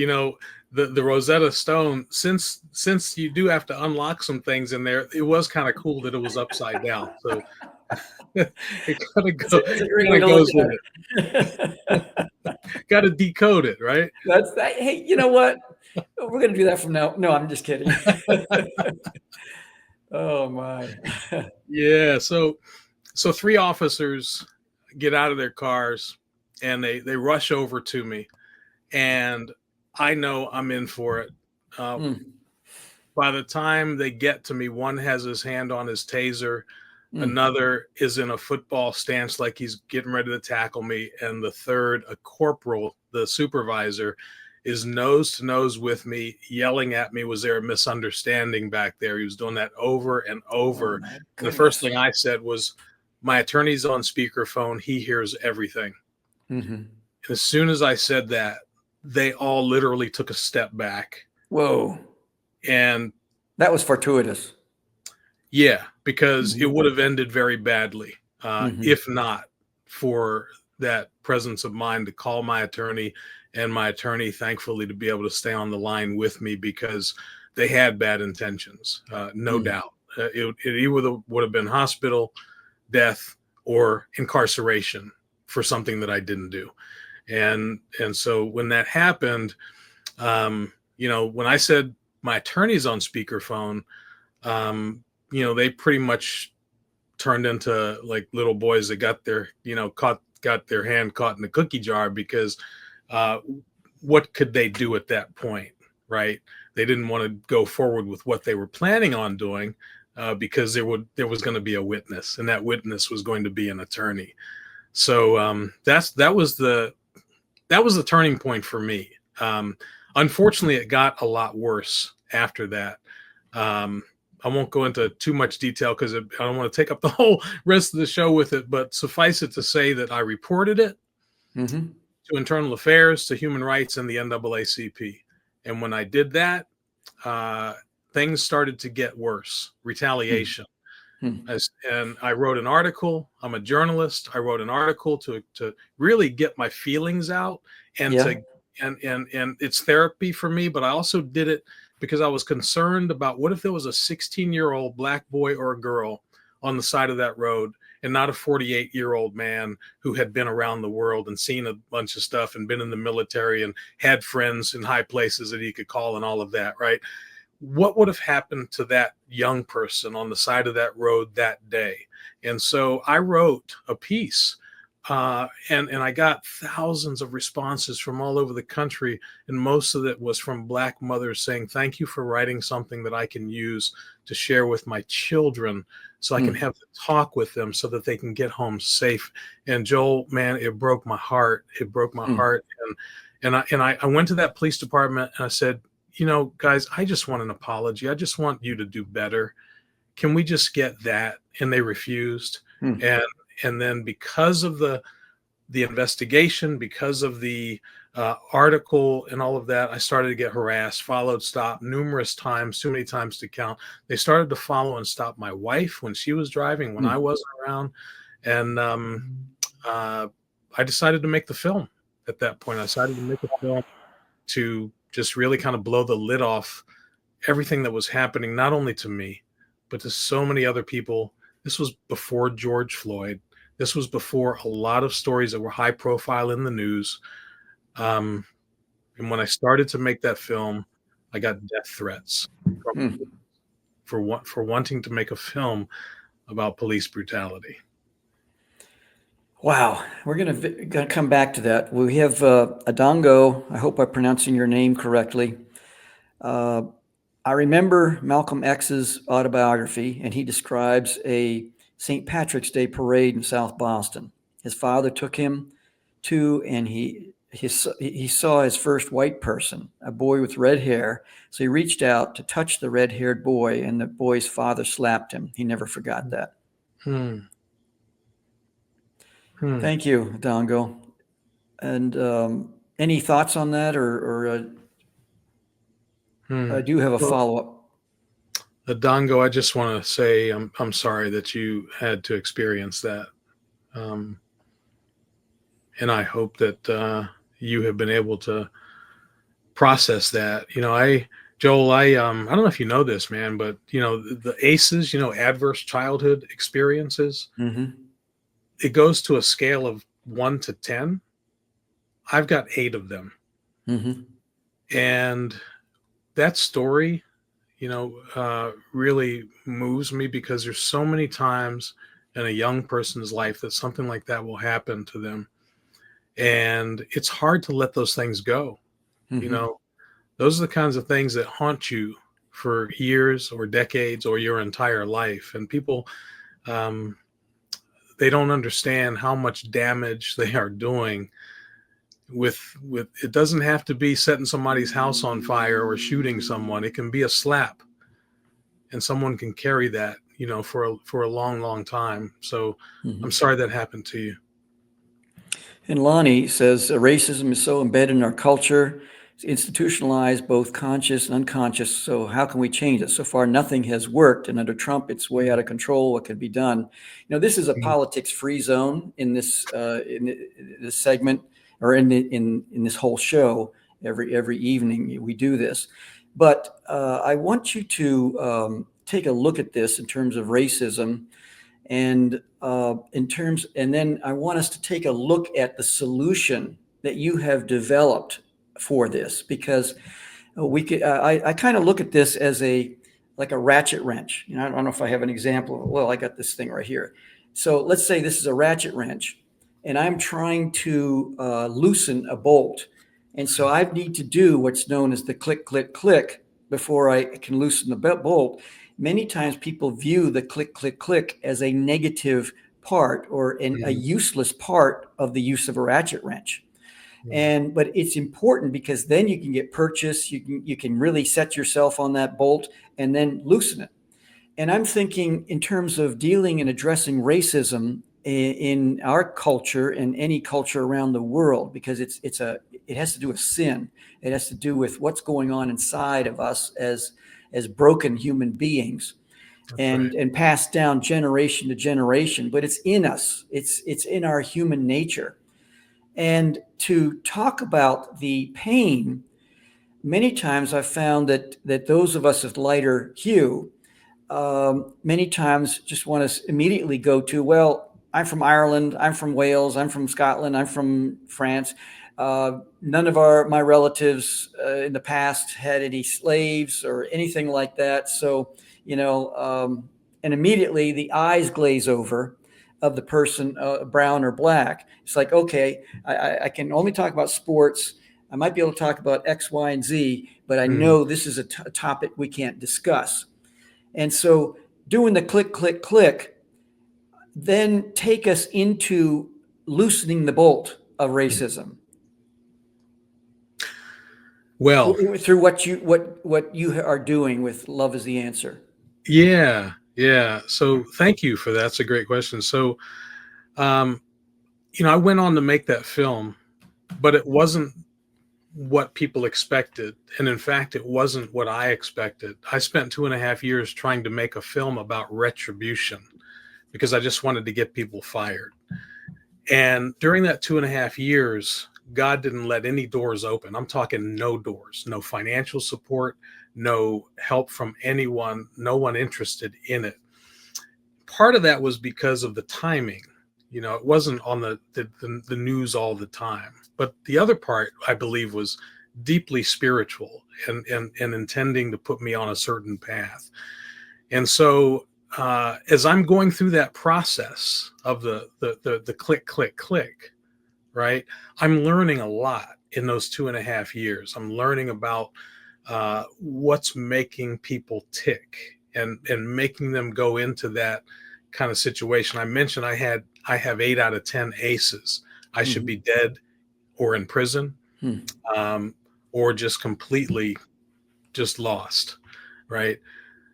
Speaker 5: the Rosetta Stone, since you do have to unlock some things in there, it was kind of cool that it was upside down. So it kind of goes with it. Got to decode it, right?
Speaker 3: Hey, you know what? We're going to do that from now. No, I'm just kidding. Oh my.
Speaker 5: Yeah. So 3 officers get out of their cars and they rush over to me, and I know I'm in for it. By the time they get to me, one has his hand on his taser. Another is in a football stance like he's getting ready to tackle me. And the third, a corporal, the supervisor, is nose to nose with me, yelling at me. Was there a misunderstanding back there? He was doing that over and over. And the first thing I said was, my attorney's on speakerphone. He hears everything. And as soon as I said that, they all literally took a step back.
Speaker 3: Whoa.
Speaker 5: And
Speaker 3: that was fortuitous.
Speaker 5: Yeah, because it would have ended very badly if not for that presence of mind to call my attorney, and my attorney, thankfully, to be able to stay on the line with me, because they had bad intentions, no doubt. It either would have been hospital, death, or incarceration for something that I didn't do. And so when that happened, when I said my attorney's on speakerphone, they pretty much turned into like little boys that got their hand caught in the cookie jar, because what could they do at that point, right? They didn't want to go forward with what they were planning on doing because there was going to be a witness, and that witness was going to be an attorney. So that was the turning point for me. Unfortunately, it got a lot worse after that. I won't go into too much detail because I don't want to take up the whole rest of the show with it, but suffice it to say that I reported it to Internal Affairs, to Human Rights, and the NAACP. And when I did that, things started to get worse. Retaliation. And I wrote an article. I'm a journalist. I wrote an article to really get my feelings out, and and it's therapy for me, but I also did it because I was concerned about what if there was a 16-year-old black boy or a girl on the side of that road, and not a 48-year-old man who had been around the world and seen a bunch of stuff and been in the military and had friends in high places that he could call and all of that, right? What would have happened to that young person on the side of that road that day? And so I wrote a piece, and I got thousands of responses from all over the country, and most of it was from Black mothers saying, thank you for writing something that I can use to share with my children so I can have the talk with them so that they can get home safe. And Joel, man, it broke my heart. It broke my heart. And I went to that police department and I said, you know, guys, I just want an apology. I just want you to do better. Can we just get that? And they refused. And then because of the investigation, because of the article and all of that, I started to get harassed, followed, stopped numerous times, too many times to count. They started to follow and stop my wife when she was driving, when I wasn't around. And I decided to make the film at that point. I decided to make a film to just really kind of blow the lid off everything that was happening, not only to me, but to so many other people. This was before George Floyd. This was before a lot of stories that were high profile in the news. And when I started to make that film, I got death threats for wanting to make a film about police brutality.
Speaker 3: Wow. We're going to come back to that. We have Adongo. I hope I'm pronouncing your name correctly. I remember Malcolm X's autobiography, and he describes a St. Patrick's Day parade in South Boston. His father took him to, and he saw his first white person, a boy with red hair. So he reached out to touch the red-haired boy, and the boy's father slapped him. He never forgot that. Thank you, Dongo. And any thoughts on that, or I do have a follow-up.
Speaker 5: Dongo, I just want to say I'm sorry that you had to experience that, and I hope that you have been able to process that. You know, Joel, I don't know if you know this, man, but you know the ACEs, you know, adverse childhood experiences. It goes to a scale of 1 to 10. I've got 8 of them, and that story, you know, really moves me because there's so many times in a young person's life that something like that will happen to them. And it's hard to let those things go. You know, those are the kinds of things that haunt you for years or decades or your entire life. And people, they don't understand how much damage they are doing with it. Doesn't have to be setting somebody's house on fire or shooting someone. It can be a slap, and someone can carry that, you know, for a long, long time. So I'm sorry that happened to you.
Speaker 3: And Lonnie says racism is so embedded in our culture, it's institutionalized, both conscious and unconscious. So how can we change it? So far, nothing has worked, and under Trump, it's way out of control. What could be done? You know, this is a politics-free zone in this segment, or in this whole show. Every evening we do this, but I want you to take a look at this in terms of racism, and then I want us to take a look at the solution that you have developed for this, because I kind of look at this as like a ratchet wrench. You know, I don't know if I have an example. Well, I got this thing right here. So let's say this is a ratchet wrench, and I'm trying to loosen a bolt. And so I need to do what's known as the click, click, click before I can loosen the bolt. Many times people view the click, click, click as a negative part or a useless part of the use of a ratchet wrench. But it's important because then you can get purchase, you can really set yourself on that bolt and then loosen it. And I'm thinking in terms of dealing and addressing racism in our culture and any culture around the world, because it has to do with sin. It has to do with what's going on inside of us as broken human beings, and passed down generation to generation. But it's in us. It's in our human nature. And to talk about the pain, many times I've found that those of us with lighter hue, many times just want to immediately go to, well, I'm from Ireland, I'm from Wales, I'm from Scotland, I'm from France. None of my relatives in the past had any slaves or anything like that. So, you know, and immediately the eyes glaze over of the person, brown or black. It's like, okay, I can only talk about sports. I might be able to talk about X, Y, and Z, but I know this is a topic we can't discuss. And so doing the click, click, click, then take us into loosening the bolt of racism
Speaker 5: Well,
Speaker 3: through what you are doing with Love is the Answer.
Speaker 5: yeah, yeah. So thank you for that. That's a great question. So, um, I went on to make that film, but it wasn't what people expected. And in fact, it wasn't what I expected. I spent 2.5 years trying to make a film about retribution because I just wanted to get people fired. And during that 2.5 years, God didn't let any doors open. I'm talking no doors, no financial support, no help from anyone, no one interested in it. Part of that was because of the timing. It wasn't on the news all the time. But the other part, I believe, was deeply spiritual and intending to put me on a certain path. And so as I'm going through that process of the click, click, click, right, I'm learning a lot in those 2.5 years. I'm learning about what's making people tick and making them go into that kind of situation. I mentioned I have 8 out of 10 aces. I should be dead or in prison, or just completely just lost, right?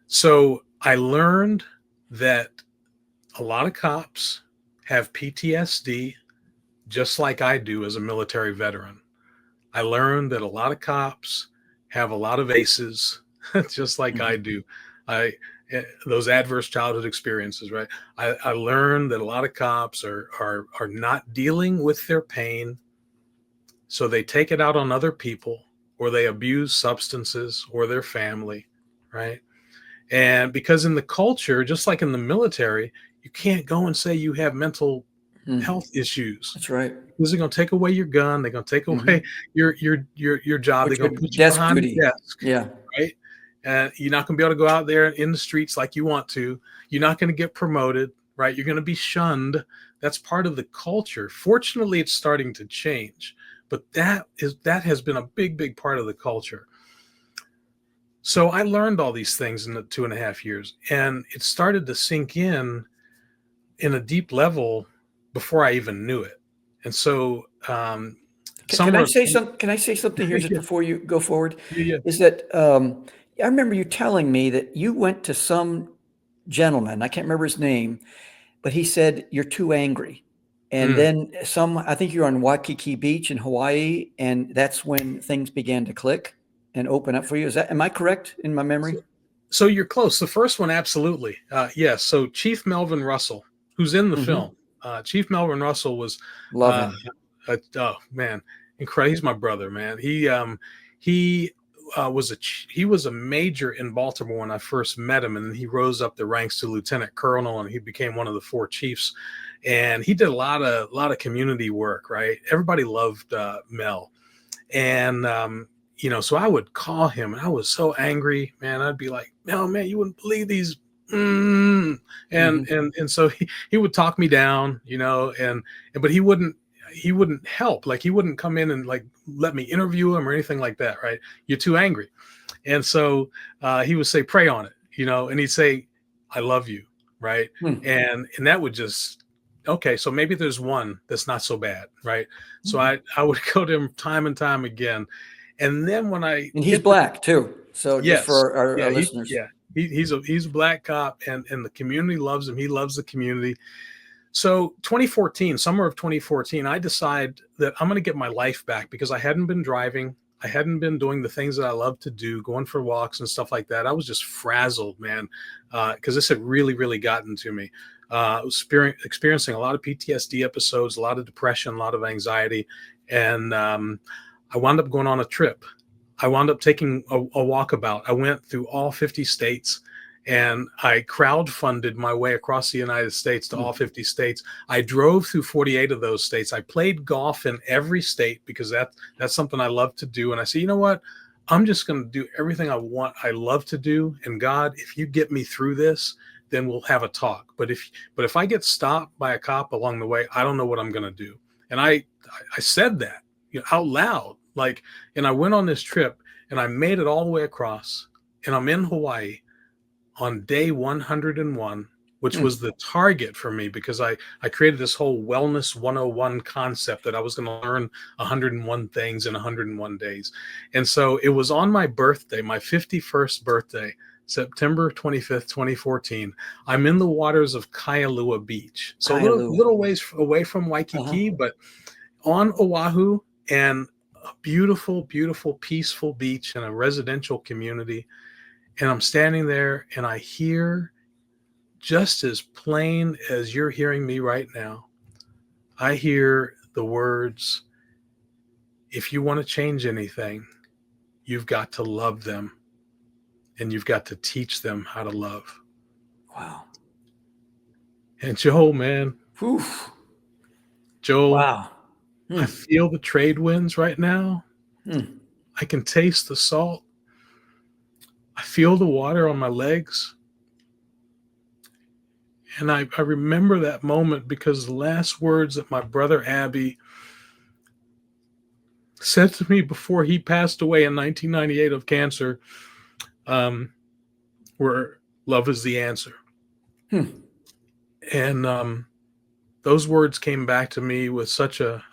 Speaker 5: So I learned that a lot of cops have PTSD, just like I do as a military veteran. I learned that a lot of cops have a lot of aces, just like I do. Those adverse childhood experiences, right? I learned that a lot of cops are not dealing with their pain, so they take it out on other people, or they abuse substances or their family, right? And because in the culture, just like in the military, you can't go and say you have mental health issues.
Speaker 3: That's right.
Speaker 5: Because they're going to take away your gun. They're going to take away your job. They're going to put you
Speaker 3: desk
Speaker 5: behind
Speaker 3: duty.
Speaker 5: the desk.
Speaker 3: Yeah.
Speaker 5: Right. And you're not going to be able to go out there in the streets like you want to. You're not going to get promoted. Right. You're going to be shunned. That's part of the culture. Fortunately, it's starting to change. But that has been a big, big part of the culture. So I learned all these things in the 2.5 years, and it started to sink in a deep level before I even knew it. And so,
Speaker 3: Can I say something here just before you go forward?
Speaker 5: Yeah.
Speaker 3: Is that I remember you telling me that you went to some gentleman, I can't remember his name, but he said you're too angry. And then I think you're on Waikiki Beach in Hawaii, and that's when things began to click and open up for you. Am I correct in my memory?
Speaker 5: So you're close. The first one, absolutely. Yes. So Chief Melvin Russell, who's in the film, Chief Melvin Russell was,
Speaker 3: Love him.
Speaker 5: Oh man, incredible. He's my brother, man. He was a major in Baltimore when I first met him, and then he rose up the ranks to lieutenant colonel, and he became one of the 4 chiefs. And he did a lot of community work, right? Everybody loved Mel, and so I would call him, and I was so angry, man. I'd be like, "No, man, you wouldn't believe these," and so he would talk me down, but he wouldn't help. Like, he wouldn't come in and like let me interview him or anything like that, right? You're too angry. And so he would say, "Pray on it," and he'd say, "I love you," right? And that would just, okay, so maybe there's one that's not so bad, right? So I would go to him time and time again. And then
Speaker 3: and he's black too. So
Speaker 5: yes,
Speaker 3: just for our listeners.
Speaker 5: He's a black cop, and the community loves him. He loves the community. So summer of 2014, I decide that I'm going to get my life back, because I hadn't been driving. I hadn't been doing the things that I love to do, going for walks and stuff like that. I was just frazzled, man, because this had really, really gotten to me. I was experiencing a lot of PTSD episodes, a lot of depression, a lot of anxiety. And I wound up going on a trip. I wound up taking a walkabout. I went through all 50 states, and I crowdfunded my way across the United States to all 50 states. I drove through 48 of those states. I played golf in every state, because that's something I love to do. And I said, you know what? I'm just going to do everything I love to do. And God, if you get me through this, then we'll have a talk. But if I get stopped by a cop along the way, I don't know what I'm going to do. And I said that out loud, and I went on this trip, and I made it all the way across, and I'm in Hawaii. on day 101, which was the target for me, because I created this whole wellness 101 concept that I was going to learn 101 things in 101 days. And so it was on my birthday, my 51st birthday, September 25th, 2014. I'm in the waters of Kailua Beach. So a little ways away from Waikiki, but on Oahu, and a beautiful, beautiful, peaceful beach in a residential community. And I'm standing there and I hear, just as plain as you're hearing me right now, I hear the words, if you want to change anything, you've got to love them and you've got to teach them how to love.
Speaker 3: Wow.
Speaker 5: And Joel, man.
Speaker 3: Oof.
Speaker 5: Joel,
Speaker 3: wow.
Speaker 5: I feel the trade winds right now. I can taste the salt. I feel the water on my legs. And I remember that moment because the last words that my brother Abby said to me before he passed away in 1998 of cancer were, love is the answer. And those words came back to me with such a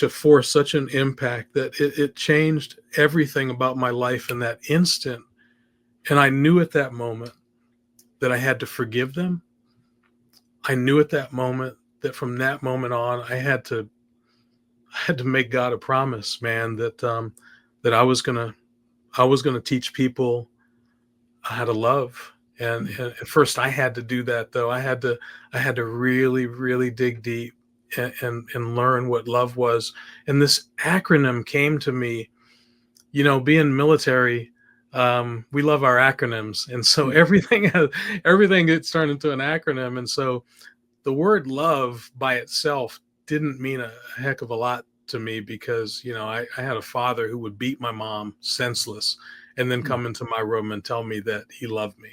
Speaker 5: force, such an impact, that it changed everything about my life in that instant. And I knew at that moment that I had to forgive them. I knew at that moment that from that moment on, I had to make God a promise, man, that I was gonna teach people how to love. And at first I had to do that, though. I had to really, really dig deep and learn what love was. And this acronym came to me, being military, we love our acronyms. And so everything gets turned into an acronym. And so the word love by itself didn't mean a heck of a lot to me, because, I had a father who would beat my mom senseless and then come into my room and tell me that he loved me.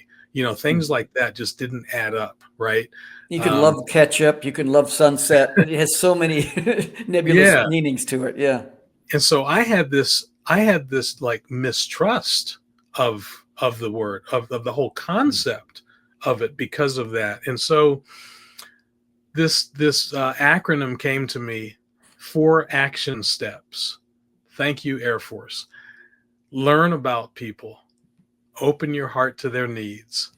Speaker 5: Things like that just didn't add up, right?
Speaker 3: You can love ketchup. You can love sunset. It has so many nebulous meanings to it. Yeah.
Speaker 5: And so I had this like mistrust of the word, of the whole concept of it because of that. And so this acronym came to me: 4 action steps. Thank you, Air Force. Learn about people. Open your heart to their needs.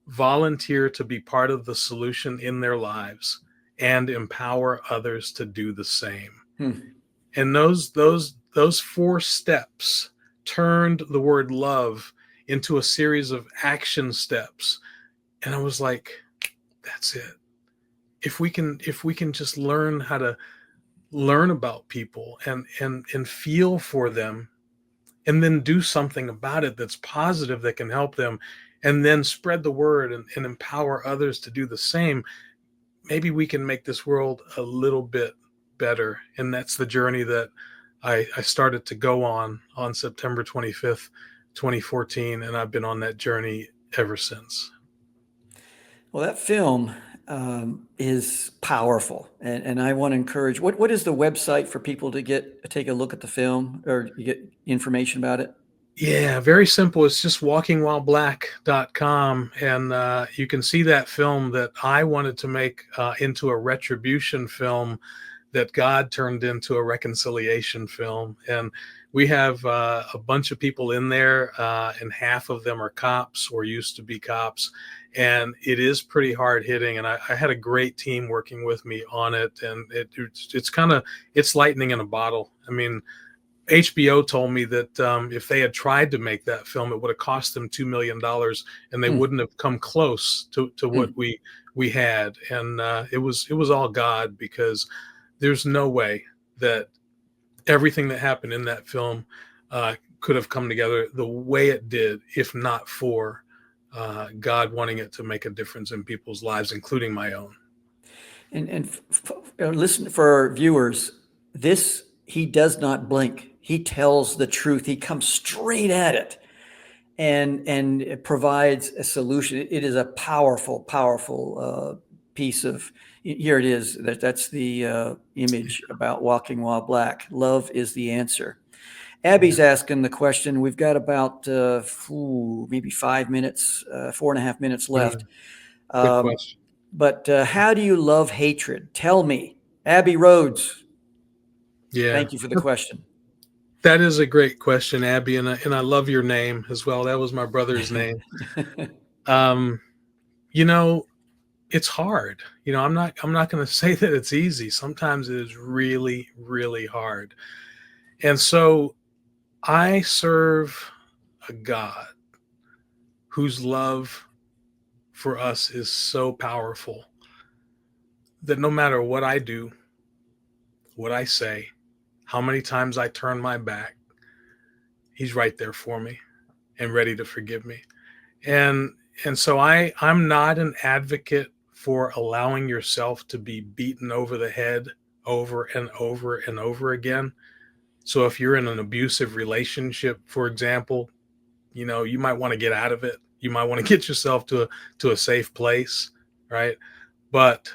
Speaker 5: Volunteer to be part of the solution in their lives, and empower others to do the same. And those 4 steps turned the word love into a series of action steps. And I was like, that's it. If we can just learn how to learn about people and feel for them, and then do something about it that's positive, that can help them, and then spread the word and empower others to do the same, maybe we can make this world a little bit better. And that's the journey that I started to go on September 25th, 2014. And I've been on that journey ever since.
Speaker 3: Well, that film is powerful. And I want to encourage, what is the website for people to take a look at the film, or you get information about it?
Speaker 5: Yeah, very simple. It's just walkingwhileblack.com. And you can see that film that I wanted to make into a retribution film that God turned into a reconciliation film. And we have a bunch of people in there, and half of them are cops or used to be cops. And it is pretty hard hitting. And I had a great team working with me on it. And it's lightning in a bottle. I mean, HBO told me that if they had tried to make that film, it would have cost them $2 million, and they wouldn't have come close to what we had. And it was all God, because there's no way that everything that happened in that film could have come together the way it did if not for God wanting it to make a difference in people's lives, including my own.
Speaker 3: And listen, for our viewers, he does not blink. He tells the truth. He comes straight at it, and it provides a solution. It is a powerful, powerful piece of. Here it is. That's the image about Walking While Black. Love is the answer. Abby's asking the question. We've got about maybe 5 minutes, 4.5 minutes left.
Speaker 5: Good question.
Speaker 3: But how do you love hatred? Tell me. Abby Rhodes,
Speaker 5: Yeah.
Speaker 3: thank you for the question.
Speaker 5: That is a great question, Abby, and I love your name as well. That was my brother's name. You know, it's hard. You know, I'm not going to say that it's easy. Sometimes it is really, really hard. And so I serve a God whose love for us is so powerful that no matter what I do, what I say, how many times I turn my back, he's right there for me and ready to forgive me. And so I'm not an advocate for allowing yourself to be beaten over the head over and over and over again. So if you're in an abusive relationship, for example, you know, you might want to get out of it. You might want to get yourself to a safe place, right? But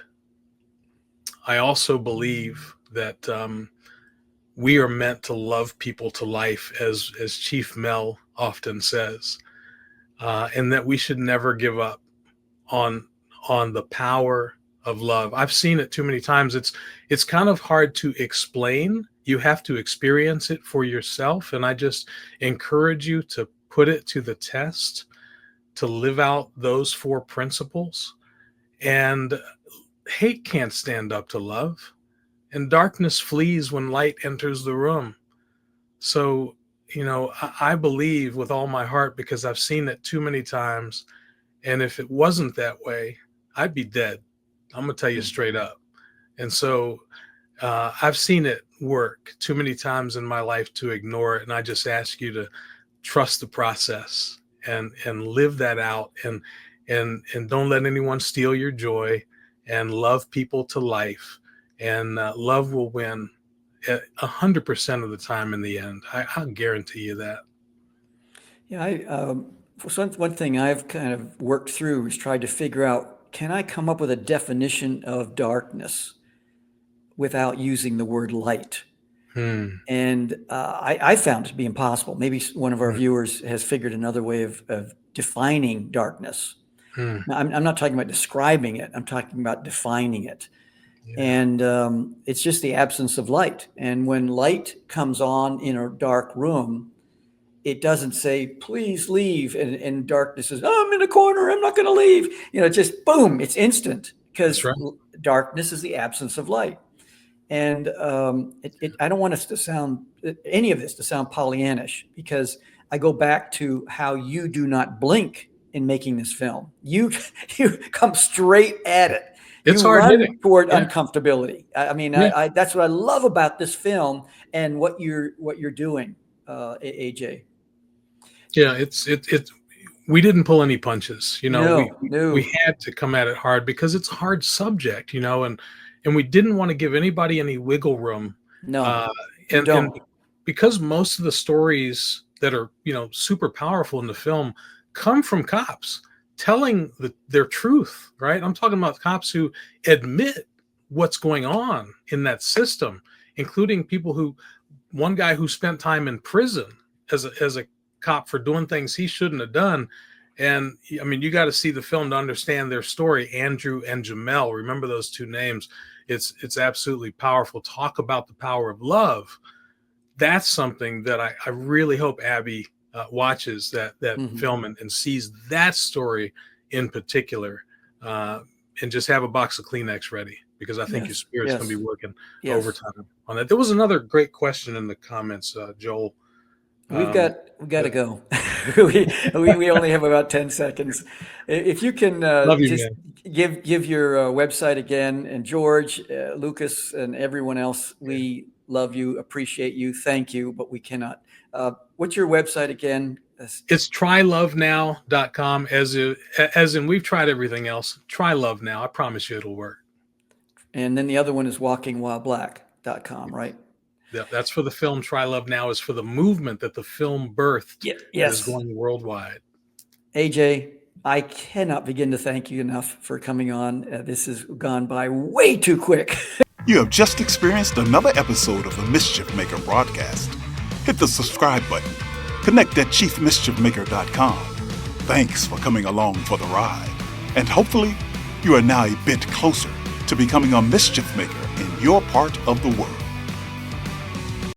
Speaker 5: I also believe that we are meant to love people to life, as Chief Mel often says, and that we should never give up on the power of love. I've seen it too many times. It's kind of hard to explain. You have to experience it for yourself, and I just encourage you to put it to the test, to live out those 4 principles. And hate can't stand up to love, and darkness flees when light enters the room. So, you know, I believe with all my heart, because I've seen it too many times. And if it wasn't that way, I'd be dead. I'm going to tell you straight up. And so I've seen it work too many times in my life to ignore it. And I just ask you to trust the process and live that out, and don't let anyone steal your joy, and love people to life. And love will win 100% of the time in the end. I'll guarantee you that.
Speaker 3: Yeah, one thing I've kind of worked through is tried to figure out, can I come up with a definition of darkness without using the word light? And I found it to be impossible. Maybe one of our viewers has figured another way of defining darkness. Now, I'm not talking about describing it. I'm talking about defining it. Yeah. And it's just the absence of light. And when light comes on in a dark room, it doesn't say, please leave. And darkness says, oh, I'm in a corner, I'm not going to leave. You know, just boom, it's instant, because darkness is the absence of light. And I don't want us to sound, any of this to sound Pollyannish, because I go back to how you do not blink in making this film. You come straight at it.
Speaker 5: It's hard hitting
Speaker 3: toward uncomfortability. I mean, that's what I love about this film and what you're doing, AJ.
Speaker 5: Yeah, it's we didn't pull any punches, you know.
Speaker 3: No.
Speaker 5: We had to come at it hard because it's a hard subject, you know, and we didn't want to give anybody any wiggle room.
Speaker 3: No,
Speaker 5: and because most of the stories that are, you know, super powerful in the film come from cops telling their truth, right? I'm talking about cops who admit what's going on in that system, including one guy who spent time in prison as a cop for doing things he shouldn't have done. And I mean, you got to see the film to understand their story. Andrew and Jamel, remember those 2 names. It's absolutely powerful. Talk about the power of love. That's something that I really hope Abby watches that film and sees that story in particular, and just have a box of Kleenex ready, because I think your spirit's going to be working overtime on that. There was another great question in the comments, Joel.
Speaker 3: We've got to go. we only have about 10 seconds. If you can just give your website again, and George, Lucas, and everyone else, we love you, appreciate you, thank you, but we cannot. What's your website again?
Speaker 5: It's trylovenow.com, as in we've tried everything else. Try Love Now. I promise you it'll work. And
Speaker 3: then the other one is walkingwhileblack.com, right?
Speaker 5: Yeah, that's for the film. Try Love Now is for the movement that the film birthed. That is going worldwide.
Speaker 3: AJ, I cannot begin to thank you enough for coming on. This has gone by way too quick.
Speaker 1: You have just experienced another episode of the Mischief Maker broadcast. hit the subscribe button, connect at chiefmischiefmaker.com. Thanks for coming along for the ride, and hopefully you are now a bit closer to becoming a mischief maker in your part of the world.